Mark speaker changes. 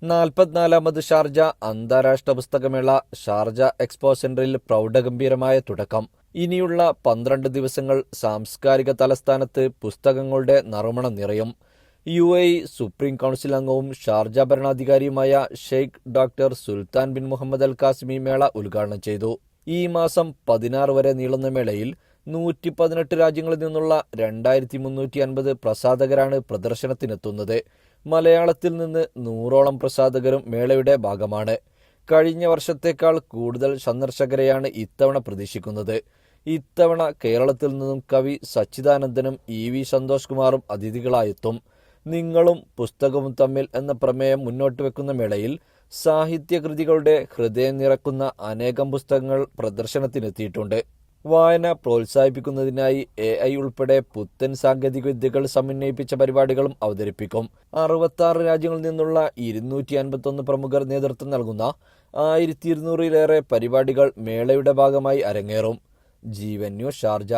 Speaker 1: 44-ാമത് Sharjah അന്താരാഷ്ട്ര പുസ്തകമേള Sharjah expo സെന്ററിൽ പ്രൗഢഗംഭീരമായ തുടക്കം. ഇനിയുള്ള 12 ദിവസങ്ങൾ സാംസ്കാരിക തലസ്ഥാനത്ത് പുസ്തകങ്ങളുടെ നറുമണം നിറയും. UAE സുപ്രീം കൗൺസിൽ അംഗവും ഷാർജ ഭരണാധികാരിയുമായ Sheikh doctor Sultan bin Muhammad Al Qasimi മേള ഉദ്ഘാടനം ചെയ്തു. ഈ മാസം 16 വരെ നീളുന്ന മേളയിൽ 118 രാജ്യങ്ങളിൽ നിന്നുള്ള 2350 പ്രസാധകരാണ് പ്രദർശനത്തിനെത്തുന്നത്. മലയാളത്തിൽ നിന്ന് 100ഓളം പ്രസാധകരും മേളയുടെ ഭാഗമാണ്. കഴിഞ്ഞ വർഷത്തേക്കാൾ കൂടുതൽ സന്ദർശകരെയാണ് ഇത്തവണ പ്രതീക്ഷിക്കുന്നത്. ഇത്തവണ കേരളത്തിൽ നിന്നും കവി സച്ചിദാനന്ദനും EV സന്തോഷ് കുമാറും അതിഥികളായെത്തും. നിങ്ങളും പുസ്തകവും തമ്മിൽ എന്ന പ്രമേയം മുന്നോട്ട് വെക്കുന്ന മേളയിൽ സാഹിത്യകൃതികളുടെ ഹൃദയം നിറക്കുന്ന അനേകം പുസ്തകങ്ങൾ പ്രദർശനത്തിനെത്തിയിട്ടുണ്ട്. വായന പ്രോത്സാഹിപ്പിക്കുന്നതിനായി AI ഉൾപ്പെടെ പുത്തൻ സാങ്കേതിക വിദ്യകൾ സമന്വയിപ്പിച്ച പരിപാടികളും അവതരിപ്പിക്കും. 66 രാജ്യങ്ങളിൽ നിന്നുള്ള 251 പ്രമുഖർ നേതൃത്വം നൽകുന്ന 1200-ലേറെ പരിപാടികൾ മേളയുടെ ഭാഗമായി അരങ്ങേറും. ജീവൻ ന്യൂസ് ഷാർജ.